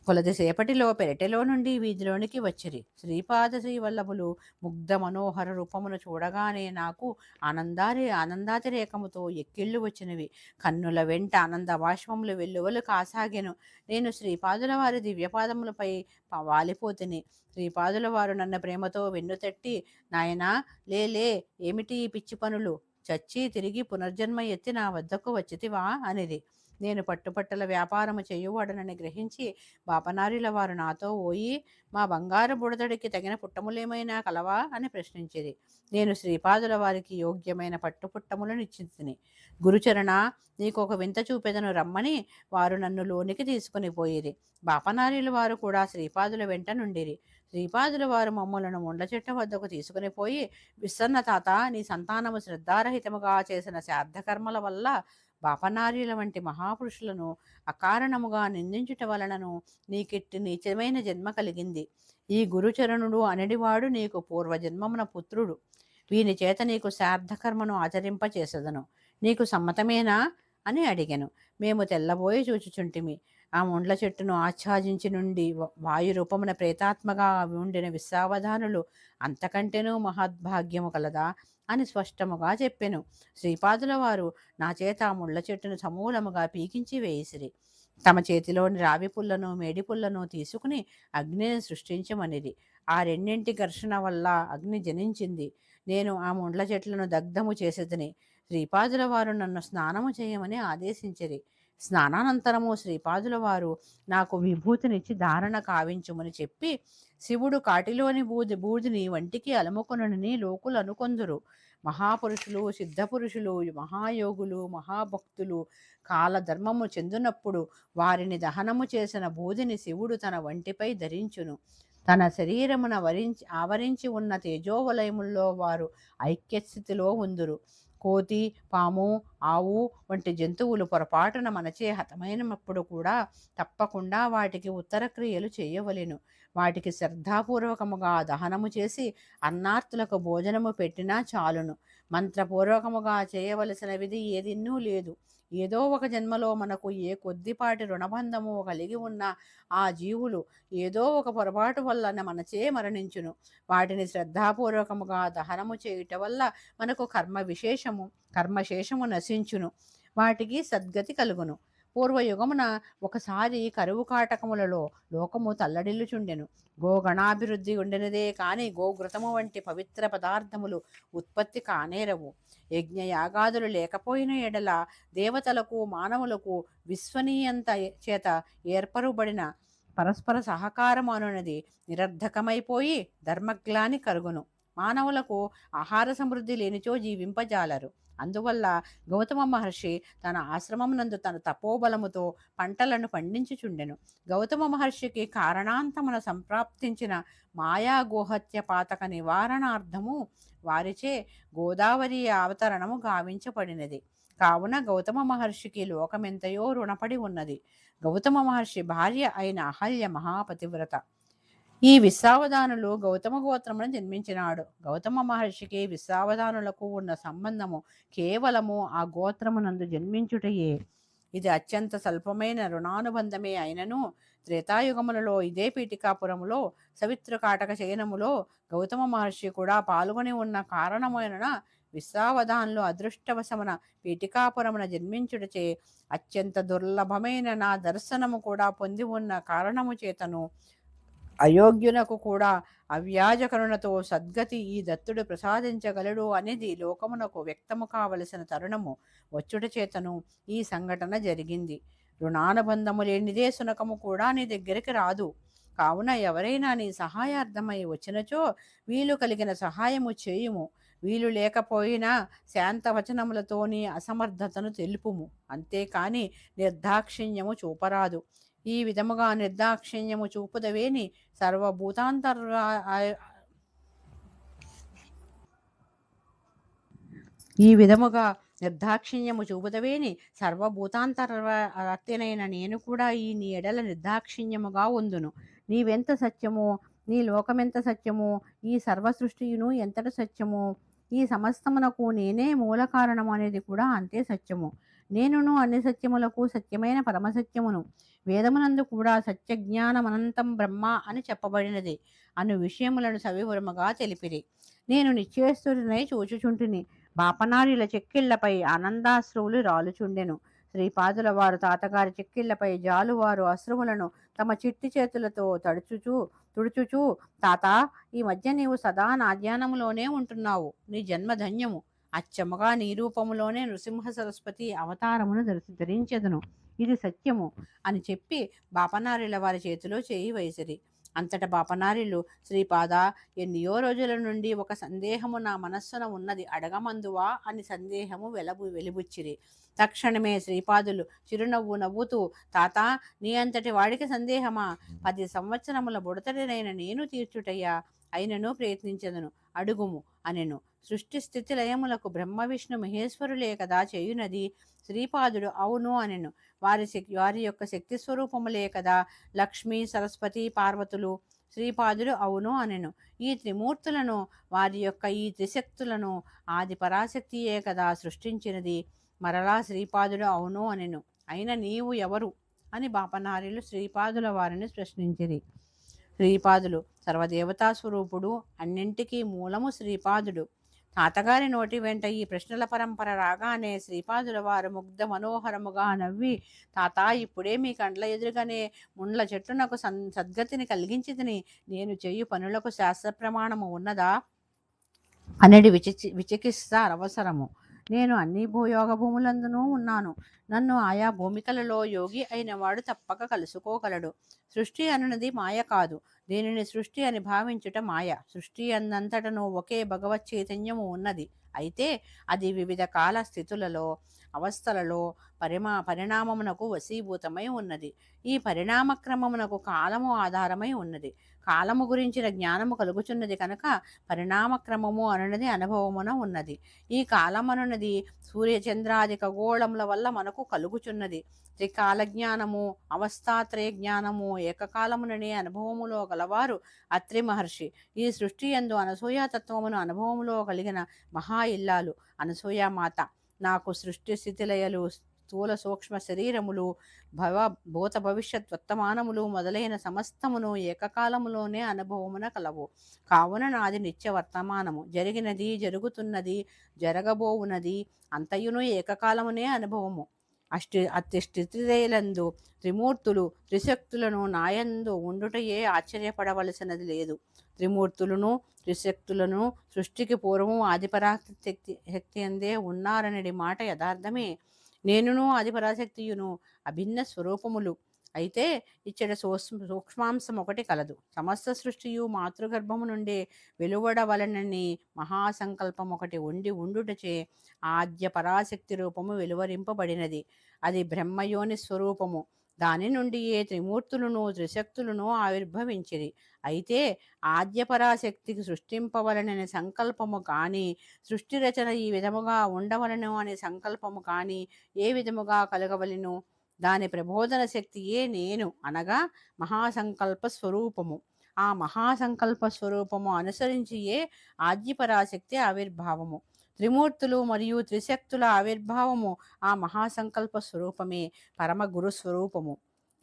కొలదిసేపటిలో పెరటిలో నుండి వీధిలోనికి వచ్చిరి. శ్రీపాద శ్రీవల్లభులు ముగ్ధ మనోహర రూపమును చూడగానే నాకు ఆనందాతిరేకముతో ఎక్కిళ్ళు వచ్చినవి. కన్నుల వెంట ఆనంద బాష్పములు వెల్లువలు కాసాగెను. నేను శ్రీపాదుల వారి దివ్యపాదములపై వాలిపోతిని. శ్రీపాదుల వారు నన్ను ప్రేమతో వెన్నుతట్టి, నాయనా లే, ఏమిటి ఈ పిచ్చి పనులు? చచ్చి తిరిగి పునర్జన్మ ఎత్తి నా వద్దకు వచ్చితివా అనిది. నేను పట్టుపట్టల వ్యాపారము చేయువాడనని గ్రహించి బాపనారిల వారు నాతో ఓయి, మా బంగారు బుడదడికి తగిన పుట్టములేమైనా కలవా అని ప్రశ్నించేది. నేను శ్రీపాదుల వారికి యోగ్యమైన పట్టుపుట్టములను ఇచ్చింది. గురుచరణ, నీకు ఒక వింత చూపెదను రమ్మని వారు నన్ను లోనికి తీసుకుని పోయిరి. బాపనారిల వారు కూడా శ్రీపాదుల వెంట నుండిరి. శ్రీపాదుల వారు మమ్మలను ముండ్ల చెట్టు వద్దకు తీసుకుని పోయి, విస్సన్న తాత, నీ సంతానము శ్రద్ధారహితముగా చేసిన శ్రాద్ధకర్మల వల్ల బాపనార్యుల వంటి మహాపురుషులను అకారణముగా నిందించుట వలనను నీకిట్టి నీచమైన జన్మ కలిగింది. ఈ గురుచరణుడు అనడివాడు నీకు పూర్వజన్మమున పుత్రుడు. వీని చేత నీకు శ్రాద్ధకర్మను ఆచరింపచేసదను. నీకు సమ్మతమేనా అని అడిగెను. మేము తెల్లబోయి చూచుచుంటిమి. ఆ ముండ్ల చెట్టును ఆచ్ఛాదించి నుండి వాయు రూపమున ప్రేతాత్మగా ఉండిన విశ్వావధానులు అంతకంటేనూ మహద్భాగ్యము కలదా అని స్పష్టముగా చెప్పెను. శ్రీపాదుల వారు నా చేత ఆ ముళ్ళ చెట్టును సమూలముగా పీకించి వేసిరి. తమ చేతిలోని రావి పుల్లను మేడి పుల్లను తీసుకుని అగ్నిని సృష్టించమనిది. ఆ రెండింటి ఘర్షణ వల్ల అగ్ని జనించింది. నేను ఆ ముండ్ల చెట్లను దగ్ధము చేసేదని. శ్రీపాదుల వారు నన్ను స్నానము చేయమని ఆదేశించిరి. స్నానానంతరము శ్రీపాదుల వారు నాకు విభూతినిచ్చి ధారణ కావించుమని చెప్పి, శివుడు కాటిలోని బూదిని వంటికి అలముకొనని లోకులు అనుకొందురు. మహాపురుషులు, సిద్ధపురుషులు, మహాయోగులు, మహాభక్తులు కాలధర్మము చెందునప్పుడు వారిని దహనము చేసిన బూదిని శివుడు తన వంటిపై ధరించును. తన శరీరమున ఆవరించి ఉన్న తేజోవలయముల్లో వారు ఐక్యస్థితిలో ఉందురు. కోతి, పాము, ఆవు వంటి జంతువులు పొరపాటున మనచే హతమైనప్పుడు కూడా తప్పకుండా వాటికి ఉత్తర క్రియలు చేయవలెను. వాటికి శ్రద్ధాపూర్వకముగా దహనము చేసి అన్నార్తులకు భోజనము పెట్టినా చాలును. మంత్రపూర్వకముగా చేయవలసిన విధి ఏదిన్నూ లేదు. ఏదో ఒక జన్మలో మనకు ఏ కొద్దిపాటి రుణబంధము కలిగి ఉన్న ఆ జీవులు ఏదో ఒక పొరపాటు వల్ల మనచే మరణించును. వాటిని శ్రద్ధాపూర్వకముగా దహనము చేయుట వల్ల మనకు కర్మశేషము నశించును. వాటికి సద్గతి కలుగును. పూర్వయుగమున ఒకసారి కరువు కాటకములలో లోకము తల్లడిల్లుచుండెను. గోగణాభివృద్ధి ఉండినదే కాని గోఘృతము వంటి పవిత్ర పదార్థములు ఉత్పత్తి కానేరవు. యజ్ఞయాగాదులు లేకపోయిన ఎడల దేవతలకు మానవులకు విశ్వనీయంత చేత ఏర్పరుబడిన పరస్పర సహకారం అనున్నది నిరర్ధకమైపోయి ధర్మగ్లాని కరుగును. మానవులకు ఆహార సమృద్ధి లేనిచో జీవింపజాలరు. అందువల్ల గౌతమ మహర్షి తన ఆశ్రమమునందు తన తపోబలముతో పంటలను పండించుచుండెను. గౌతమ మహర్షికి కారణాంతమున సంప్రాప్తించిన మాయా గోహత్య పాతక నివారణార్థము వారిచే గోదావరి అవతరణము గావించబడినది. కావున గౌతమ మహర్షికి లోకమెంతయో రుణపడి ఉన్నది. గౌతమ మహర్షి భార్య అయిన అహల్య మహాపతివ్రత. ఈ విశ్వావధానులు గౌతమ గోత్రమును జన్మించినాడు. గౌతమ మహర్షికి విశ్వావధానులకు ఉన్న సంబంధము కేవలము ఆ గోత్రమునందు జన్మించుటయే. ఇది అత్యంత స్వల్పమైన రుణానుబంధమే అయినను త్రేతాయుగములలో ఇదే పీఠికాపురములో సవితృకాటక శయనములో గౌతమ మహర్షి కూడా పాల్గొని ఉన్న కారణమైన విశ్వావధాన్లు అదృష్టవశమున పీఠికాపురమున జన్మించుటచే అత్యంత దుర్లభమైన నా దర్శనము కూడా పొంది ఉన్న కారణము చేతను అయోగ్యునకు కూడా అవ్యాజ కరుణతో సద్గతి ఈ దత్తుడు ప్రసాదించగలడు అనేది లోకమునకు వ్యక్తము కావలసిన తరుణము వచ్చుట చేతను ఈ సంఘటన జరిగింది. రుణానుబంధము లేనిదే సునకము కూడా నీ దగ్గరికి రాదు. కావున ఎవరైనా నీ సహాయార్థమై వచ్చినచో వీలు కలిగిన సహాయము చేయుము. వీలు లేకపోయినా శాంతవచనములతో నీ అసమర్థతను తెలుపుము. అంతేకాని నిర్దాక్షిణ్యము చూపరాదు. ఈ విధముగా నిర్దాక్షిణ్యము చూపుదవేని సర్వభూతాంతర ఈ విధముగా నిర్దాక్షిణ్యము చూపుదవేని సర్వభూతాంతరవర్తినైన నేను కూడా ఈ నీ ఎడల నిర్దాక్షిణ్యముగా ఉందును. నీవెంత సత్యమో, నీ లోకమెంత సత్యమో, ఈ సర్వ సృష్టియును ఎంతటి సత్యమో, ఈ సమస్తమునకు నేనే మూల కారణము అనేది కూడా అంతే సత్యము. నేనును అన్ని సత్యములకు సత్యమైన పరమసత్యమును. వేదమునందు కూడా సత్యజ్ఞానమనంతం బ్రహ్మ అని చెప్పబడినది అను విషయములను సవివరముగా తెలిపిరి. నేను నిశ్చేస్తుడినై చూచుచుంటిని. బాపనారిల చెక్కిళ్లపై ఆనందాశ్రువులు రాలుచుండెను. శ్రీపాదుల వారు తాతగారి చెక్కిళ్లపై జాలువారు అశ్రువులను తమ చిట్టి చేతులతో తుడుచుచూ, తాత, ఈ మధ్య నీవు సదా నా ధ్యానములోనే ఉంటున్నావు. నీ జన్మ ధన్యము. అచ్చముగా నీ రూపములోనే నృసింహ సరస్వతి అవతారమును ధరించెదను. ఇది సత్యము అని చెప్పి బాపనారిల వారి చేతిలో చేయి వేసిరి. అంతట బాపనారిలు, శ్రీపాద, ఎన్నియో రోజుల నుండి ఒక సందేహము నా మనస్సున ఉన్నది, అడగమందువా అని సందేహము వెలిబుచ్చిరి. తక్షణమే శ్రీపాదులు చిరునవ్వు నవ్వుతూ, తాత, నీ అంతటి వాడికి సందేహమా? 10 సంవత్సరముల బుడతడినైన నేను తీర్చుటయ్యా, అయినను ప్రయత్నించదను, అడుగుము అనెను. సృష్టి స్థితి లయములకు బ్రహ్మ విష్ణు మహేశ్వరులే కదా చేయునది. శ్రీపాదుడు అవును అనెను. వారి యొక్క శక్తి స్వరూపములే కదా లక్ష్మీ, సరస్వతి, పార్వతులు. శ్రీపాదుడు అవును అనెను. ఈ త్రిమూర్తులను, వారి యొక్క ఈ త్రిశక్తులను ఆది పరాశక్తియే కదా సృష్టించినది. మరలా శ్రీపాదుడు అవును అనెను. అయిన నీవు ఎవరు అని బాపనారిలు శ్రీపాదుల వారిని ప్రశ్నించిరి. శ్రీపాదులు సర్వదేవతా స్వరూపుడు, అన్నింటికీ మూలము శ్రీపాదుడు. తాతగారి నోటి వెంట ఈ ప్రశ్నల పరంపర రాగానే శ్రీపాదుల వారు ముగ్ధ మనోహరముగా నవ్వి, తాత, ఇప్పుడే మీ కండ్ల ఎదురుగానే ముండ్ల చెట్టునకు సద్గతిని కలిగించితిని. నేను చేయు పనులకు శాస్త్ర ప్రమాణము ఉన్నదా అనేది విచికిత్స అవసరము. నేను అన్ని భూయోగ భూములందునూ ఉన్నాను. నన్ను ఆయా భూమికలలో యోగి అయిన వాడు తప్పక కలుసుకోగలడు. సృష్టి అనున్నది మాయ కాదు. దీనిని సృష్టి అని భావించుట మాయ. సృష్టి అన్నంతటను ఒకే భగవత్ చైతన్యము ఉన్నది. అయితే అది వివిధ కాల స్థితులలో, అవస్థలలో పరిణామమునకు వశీభూతమై ఉన్నది. ఈ పరిణామక్రమమునకు కాలము ఆధారమై ఉన్నది. కాలము గురించిన జ్ఞానము కలుగుచున్నది కనుక పరిణామక్రమము అనున్నది అనుభవమున ఉన్నది. ఈ కాలమనున్నది సూర్యచంద్రాది ఖగోళముల వల్ల మనకు కలుగుచున్నది. త్రికాల జ్ఞానము, అవస్థాత్రయ జ్ఞానము ఏకకాలముననే అనుభవములో గలవారు అత్రి మహర్షి. ఈ సృష్టి యందు అనసూయాతత్వమును అనుభవములో కలిగిన మహా ఇల్లాలు అనసూయామాత. నాకు సృష్టి స్థితిలయలు, స్థూల సూక్ష్మ శరీరములు, భూత భవిష్యత్ వర్తమానములు మొదలైన సమస్తమును ఏకకాలములోనే అనుభవమున కలవు. కావున నాది నిత్య వర్తమానము. జరిగినది, జరుగుతున్నది, జరగబోవునది అంతయును ఏకకాలమునే అనుభవము. అతి స్థితిలయందు త్రిమూర్తులు, త్రిశక్తులను నాయందు ఉండుటయే ఆశ్చర్యపడవలసినది లేదు. త్రిమూర్తులను, త్రిశక్తులను సృష్టికి పూర్వము ఆదిపరాశక్తి అందే ఉన్నారనడి మాట యథార్థమే. నేనును ఆదిపరాశక్తియును అభిన్న స్వరూపములు. అయితే ఇచ్చట సూక్ష్మాంశం ఒకటి కలదు. సమస్త సృష్టియు మాతృగర్భము నుండి వెలువడవలనని మహాసంకల్పం ఒకటి ఉండుటచే ఆద్య పరాశక్తి రూపము వెలువరింపబడినది. అది బ్రహ్మయోని స్వరూపము. దాని నుండి ఏ త్రిమూర్తులను, త్రిశక్తులను ఆవిర్భవించిరి. అయితే ఆద్య పరాశక్తికి సృష్టింపవలనని సంకల్పము కానీ, సృష్టి రచన ఈ విధముగా ఉండవలను అనే సంకల్పము కానీ ఏ విధముగా కలగవలను? దాని ప్రబోధన శక్తియే నేను అనగా మహాసంకల్ప స్వరూపము. ఆ మహాసంకల్ప స్వరూపము అనుసరించియే ఆద్యపరాశక్తి ఆవిర్భావము. త్రిమూర్తులు మరియు త్రిశక్తుల ఆవిర్భావము ఆ మహాసంకల్ప స్వరూపమే పరమ గురు స్వరూపము.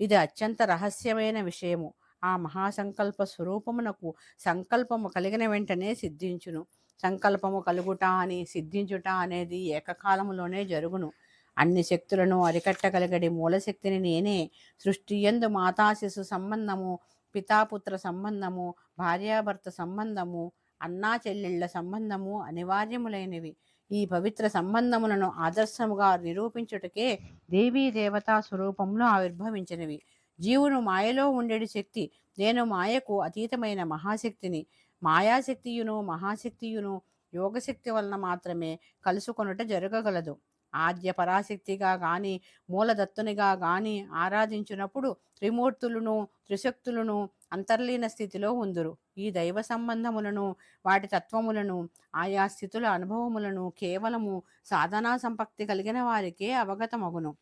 ఇది అత్యంత రహస్యమైన విషయము. ఆ మహాసంకల్ప స్వరూపమునకు సంకల్పము కలిగిన వెంటనే సిద్ధించును. సంకల్పము కలుగుట అని సిద్ధించుట అనేది ఏకకాలములోనే జరుగును. అన్ని శక్తులను అరికట్టగలిగడి మూలశక్తిని నేనే. సృష్టి యందు మాతాశిశు సంబంధము, పితాపుత్ర సంబంధము, భార్యాభర్త సంబంధము, అన్నా చెల్లెళ్ళ సంబంధము అనివార్యములైనవి. ఈ పవిత్ర సంబంధములను ఆదర్శముగా నిరూపించుటకే దేవీ దేవతా స్వరూపంలో ఆవిర్భవించినవి. జీవును మాయలో ఉండేటి శక్తి. నేను మాయకు అతీతమైన మహాశక్తిని. మాయాశక్తియును మహాశక్తియును యోగశక్తి వలన మాత్రమే కలుసుకొనుట జరగగలదు. ఆద్య పరాశక్తిగా గాని మూలదత్తునిగా గాని ఆరాధించినప్పుడు త్రిమూర్తులను త్రిశక్తులను అంతర్లీన స్థితిలో ఉందురు. ఈ దైవ సంబంధములను వాటి తత్వములను ఆయా స్థితుల అనుభవములను కేవలము సాధనా సంపత్తి కలిగిన వారికే అవగతమగును.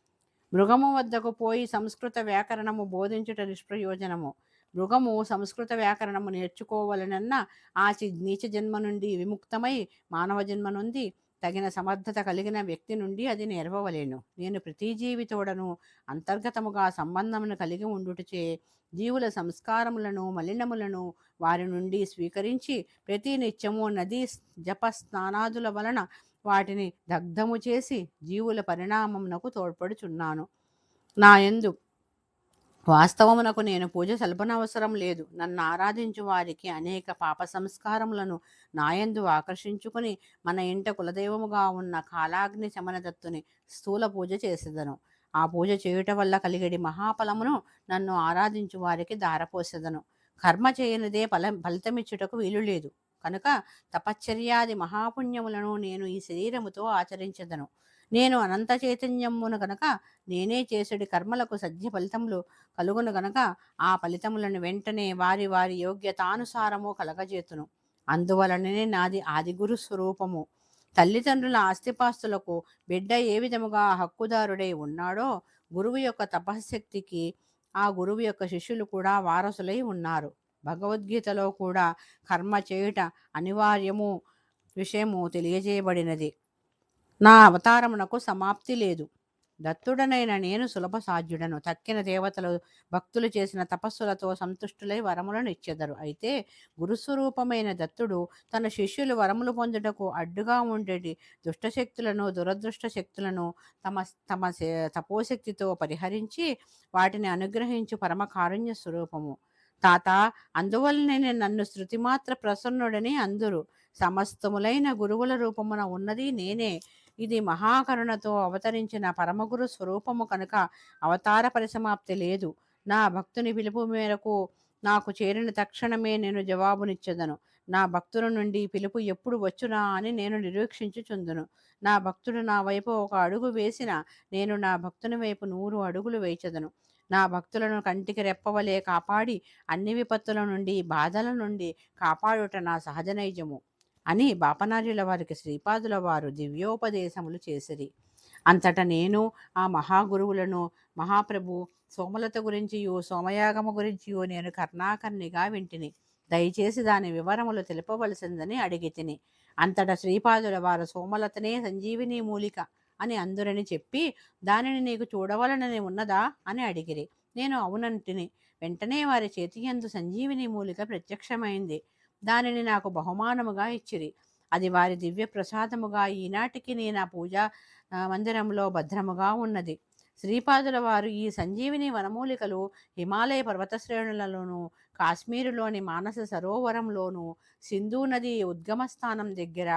మృగము వద్దకు పోయి సంస్కృత వ్యాకరణము బోధించుట నిష్ప్రయోజనము. మృగము సంస్కృత వ్యాకరణము నేర్చుకోవలనన్న నీచ జన్మ నుండి విముక్తమై మానవ జన్మ నుండి తగిన సమర్థత కలిగిన వ్యక్తి నుండి అది నేర్వవలేను. నేను ప్రతి జీవితోడను అంతర్గతముగా సంబంధమును కలిగి ఉండుటచే జీవుల సంస్కారములను మలినములను వారి నుండి స్వీకరించి ప్రతి నిత్యము నదీ జప స్నానాదుల వలన వాటిని దగ్ధము చేసి జీవుల పరిణామమునకు తోడ్పడుచున్నాను. నాయందు వాస్తవమునకు నేను పూజ సల్పనవసరం లేదు. నన్ను ఆరాధించు వారికి అనేక పాప సంస్కారములను నాయందు ఆకర్షించుకుని మన ఇంట కులదైవముగా ఉన్న కాలాగ్ని శమనదత్తుని స్థూల పూజ చేసేదను. ఆ పూజ చేయుట వల్ల కలిగడి మహాఫలమును నన్ను ఆరాధించు వారికి దారపోసేదను. కర్మ చేయనిదే ఫలితమిచ్చుటకు వీలు లేదు. కనుక తపశ్చర్యాది మహాపుణ్యములను నేను ఈ శరీరముతో ఆచరించదను. నేను అనంత చైతన్యమును గనక నేనే చేసడి కర్మలకు సద్య ఫలితములు కలుగును గనక ఆ ఫలితములను వెంటనే వారి వారి యోగ్యతానుసారము కలగజేతును. అందువలననే నాది ఆదిగురు స్వరూపము. తల్లిదండ్రుల ఆస్తిపాస్తులకు బిడ్డ ఏ విధముగా హక్కుదారుడై ఉన్నాడో గురువు యొక్క తపశక్తికి ఆ గురువు యొక్క శిష్యులు కూడా వారసులై ఉన్నారు. భగవద్గీతలో కూడా కర్మ చేయుట అనివార్యము విషయము తెలియజేయబడినది. నా అవతారమునకు సమాప్తి లేదు. దత్తుడనైన నేను సులభ సాధ్యుడను. తక్కిన దేవతలు భక్తులు చేసిన తపస్సులతో సంతుష్టులై వరములను ఇచ్చెదరు. అయితే గురుస్వరూపమైన దత్తుడు తన శిష్యులు వరములు పొందుటకు అడ్డుగా ఉండేటి దుష్టశక్తులను దురదృష్ట శక్తులను తమ తమ తపోశక్తితో పరిహరించి వాటిని అనుగ్రహించు పరమ కారుణ్య స్వరూపము. తాత, అందువలనే నన్ను శృతిమాత్ర ప్రసన్నుడని అందురు. సమస్తములైన గురువుల రూపమున ఉన్నది నేనే. ఇది మహాకరుణతో అవతరించిన పరమగురు స్వరూపము కనుక అవతార పరిసమాప్తి లేదు. నా భక్తుని పిలుపు మేరకు నాకు చేరిన తక్షణమే నేను జవాబునిచ్చెదను. నా భక్తుల నుండి పిలుపు ఎప్పుడు వచ్చునా అని నేను నిరీక్షించుచుందును. నా భక్తుడు నా వైపు ఒక అడుగు వేసిన నేను నా భక్తుని వైపు 100 అడుగులు వేచెదను. నా భక్తులను కంటికి రెప్పవలే కాపాడి అన్ని విపత్తుల నుండి బాధల నుండి కాపాడుట నా సహజ నైజము అని బాపనార్యుల వారికి శ్రీపాదుల వారు దివ్యోపదేశములు చేసిరి. అంతటా నేను ఆ మహాగురువులను మహాప్రభు సోమలత గురించియో సోమయాగము గురించియో నేను కర్ణాకర్ణిగా వింటిని. దయచేసి దాని వివరములు తెలుపవలసిందని అడిగి తిని. అంతటా శ్రీపాదుల వారు సోమలతనే సంజీవిని మూలిక అని అందురని చెప్పి దానిని నీకు చూడవలనని ఉన్నదా అని అడిగిరి. నేను అవునంటిని. వెంటనే వారి చేతియందు సంజీవిని మూలిక ప్రత్యక్షమైంది. దానిని నాకు బహుమానముగా ఇచ్చిరి. అది వారి దివ్య ప్రసాదముగా ఈనాటికి నేను ఆ పూజా మందిరంలో భద్రముగా ఉన్నది. శ్రీపాదుల వారు ఈ సంజీవిని వనమూలికలు హిమాలయ పర్వత శ్రేణులలోను కాశ్మీరులోని మానస సరోవరంలోను సింధు నది ఉద్గమ స్థానం దగ్గర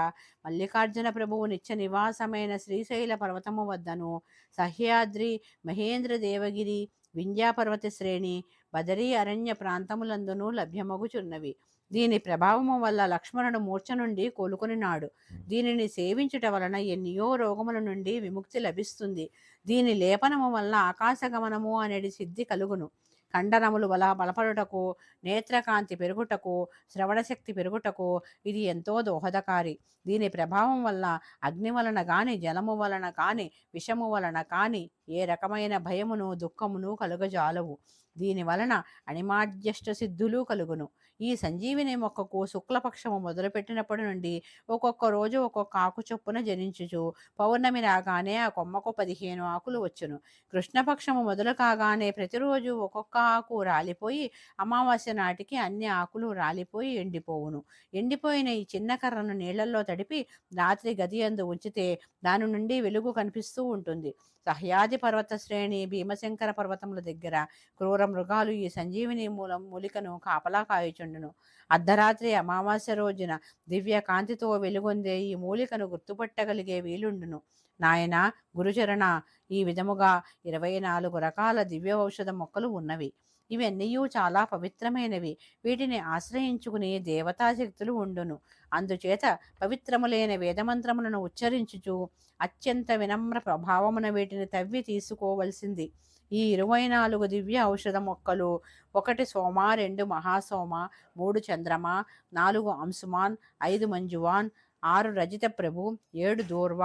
మల్లికార్జున ప్రభువు నిత్య నివాసమైన శ్రీశైల పర్వతము వద్దను సహ్యాద్రి మహేంద్ర దేవగిరి వింధ్యాపర్వత శ్రేణి బదరీ అరణ్య ప్రాంతములందును లభ్యమగుచున్నవి. దీని ప్రభావము వల్ల లక్ష్మణుడు మూర్ఛ నుండి కోలుకొనినాడు. దీనిని సేవించుట వలన ఎన్నో రోగముల నుండి విముక్తి లభిస్తుంది. దీని లేపనము వల్ల ఆకాశగమనము అనేది సిద్ధి కలుగును. కండరములు బలపడుటకు, నేత్రకాంతి పెరుగుటకు, శ్రవణశక్తి పెరుగుటకు ఇది ఎంతో దోహదకారి. దీని ప్రభావం వల్ల అగ్ని వలన కానీ జలము వలన కానీ విషము వలన కానీ ఏ రకమైన భయమును దుఃఖమును కలుగజాలవు. దీని వలన అణిమాద్యష్ట సిద్ధులు కలుగును. ఈ సంజీవిని మొక్కకు శుక్లపక్షము మొదలుపెట్టినప్పటి నుండి ఒక్కొక్క రోజు ఒక్కొక్క ఆకు చొప్పున జనించుచు పౌర్ణమి రాగానే ఆ కొమ్మకు 15 ఆకులు వచ్చును. కృష్ణపక్షము మొదలు కాగానే ప్రతిరోజు ఒక్కొక్క ఆకు రాలిపోయి అమావాస్య నాటికి అన్ని ఆకులు రాలిపోయి ఎండిపోవును. ఎండిపోయిన ఈ చిన్న కర్రను నీళ్లలో తడిపి రాత్రి గది యందు ఉంచితే దాని నుండి వెలుగు కనిపిస్తూ ఉంటుంది. సహ్యాది పర్వత శ్రేణి, భీమశంకర పర్వతముల దగ్గర క్రూర మృగాలు ఈ సంజీవిని మూలికను కాపలా కాయుచుండును. అర్ధరాత్రి అమావాస్య రోజున దివ్య కాంతితో వెలుగొందే ఈ మూలికను గుర్తుపట్టగలిగే వీలుండును. నాయన గురుచరణ, ఈ విధముగా 24 రకాల దివ్య ఔషధ మొక్కలు ఉన్నవి. ఇవన్నీ చాలా పవిత్రమైనవి. వీటిని ఆశ్రయించుకుని దేవతాశక్తులు ఉండును. అందుచేత పవిత్రములైన వేదమంత్రములను ఉచ్చరించుచు అత్యంత వినమ్ర ప్రభావమున వీటిని తవ్వి తీసుకోవలసింది. ఈ 24 దివ్య ఔషధ మొక్కలు: 1 సోమ, 2 మహాసోమ, 3 చంద్రమ, 4 అంశుమాన్, 5 మంజువాన్, 6 రజిత ప్రభు, 7 దూర్వ,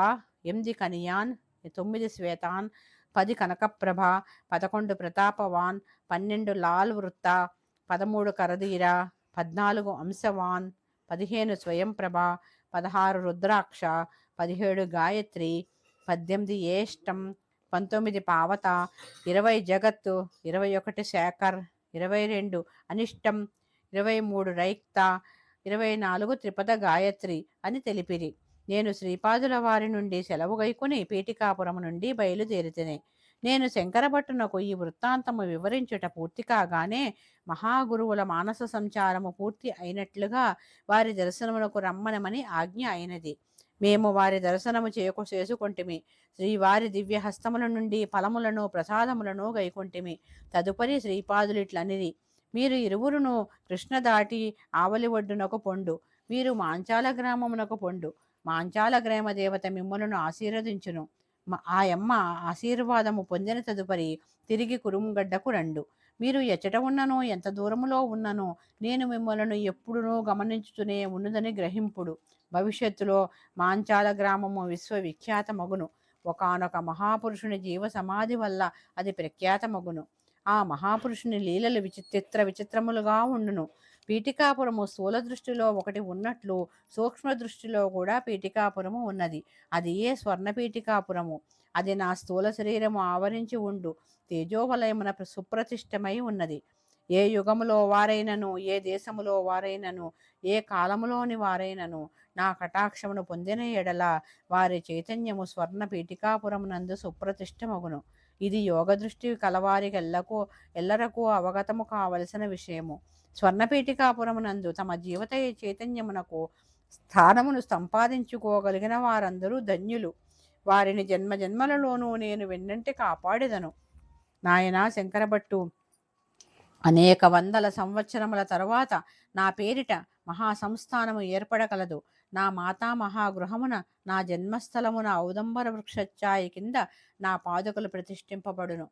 8 కనియాన్, 9 శ్వేతాన్, 10 కనకప్రభ, 11 ప్రతాపవాన్, 12 లాల్ వృత్త, 13 కరధీర, 14 అంశవాన్, 15 స్వయంప్రభ, 16 రుద్రాక్ష, 17 గాయత్రి, 18 ఏష్టం, 19 పావత, 20 జగత్తు, 21 శేఖర్, 22 అనిష్టం, 23 రైక్త, 24 త్రిపద గాయత్రి అని తెలిపిరి. నేను శ్రీపాదుల వారి నుండి సెలవు గైకొని పీఠికాపురము నుండి బయలుదేరితిని. నేను శంకరభట్టునకు ఈ వృత్తాంతము వివరించుట పూర్తి కాగానే మహాగురువుల మానస సంచారము పూర్తి అయినట్లుగా వారి దర్శనమునకు రమ్మనమని ఆజ్ఞ అయినది. మేము వారి దర్శనము చేసుకొంటిమి. శ్రీవారి దివ్య హస్తముల నుండి ఫలములను ప్రసాదములను గైకొంటిమి. తదుపరి శ్రీపాదులిట్లనిది: మీరు ఇరువురును కృష్ణ దాటి ఆవలి ఒడ్డునకు పొండు. మీరు మాంచాల గ్రామమునకు పొండు. మాంచాల గ్రామ దేవత మిమ్మలను ఆశీర్వదించును. ఆయమ్మ ఆశీర్వాదము పొందిన తదుపరి తిరిగి కురుంగడ్డకు రండు. మీరు ఎచ్చట ఉన్ననో ఎంత దూరములో ఉన్ననో నేను మిమ్మలను ఎప్పుడునూ గమనించుతూనే ఉన్నదని గ్రహింపుడు. భవిష్యత్తులో మాంచాల గ్రామము విశ్వవిఖ్యాతమగును. ఒకానొక మహాపురుషుని జీవ సమాధి వల్ల అది ప్రఖ్యాతమగును. ఆ మహాపురుషుని లీలలు విచిత్రములుగా ఉండును. పీఠికాపురము స్థూల దృష్టిలో ఒకటి ఉన్నట్లు సూక్ష్మ దృష్టిలో కూడా పీఠికాపురము ఉన్నది. అది ఏ స్వర్ణ పీఠికాపురము. అది నా స్థూల శరీరము ఆవరించి ఉండు తేజోవలయమున సుప్రతిష్టమై ఉన్నది. ఏ యుగములో వారైనను, ఏ దేశములో వారైనను, ఏ కాలములోని వారైనను నా కటాక్షమును పొందిన ఎడల వారి చైతన్యము స్వర్ణ పీఠికాపురమునందు సుప్రతిష్టమగును. ఇది యోగ దృష్టి కలవారికి ఎల్లరకు అవగతము కావలసిన విషయము. స్వర్ణపీఠికాపురమునందు తమ జీవిత చైతన్యమునకు స్థానమును సంపాదించుకోగలిగిన వారందరూ ధన్యులు. వారిని జన్మజన్మలలోనూ నేను వెన్నంటి కాపాడెదను. నాయనా శంకరభట్టు, అనేక వందల సంవత్సరముల తరువాత నా పేరిట మహాసంస్థానము ఏర్పడగలదు. నా మాతామహాగృహమున, నా జన్మస్థలమున ఔదంబర వృక్షఛాయ కింద నా పాదుకలు ప్రతిష్ఠింపబడును.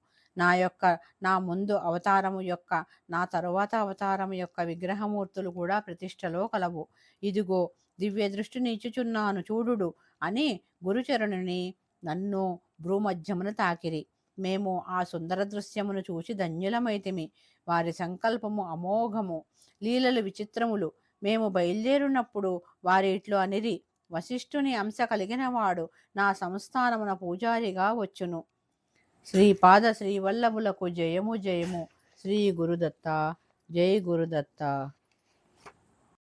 నా ముందు అవతారము యొక్క, నా తరువాత అవతారము యొక్క విగ్రహమూర్తులు కూడా ప్రతిష్టలో కలవు. ఇదిగో దివ్య దృష్టిని ఇచ్చుచున్నాను చూడుడు అని గురుచరణుని నన్ను భ్రూమధ్యమున తాకిరి. మేము ఆ సుందర దృశ్యమును చూచి ధన్యులమైతిమి. వారి సంకల్పము అమోఘము, లీలలు విచిత్రములు. మేము బయలుదేరినప్పుడు వారి ఇట్లు అనిరి: వశిష్ఠుని అంశ కలిగిన వాడు నా సంస్థానమున పూజారిగా వచ్చును. శ్రీపాద శ్రీవల్లభులకు జయము జయము. శ్రీ గురుదత్త. జై గురుదత్త.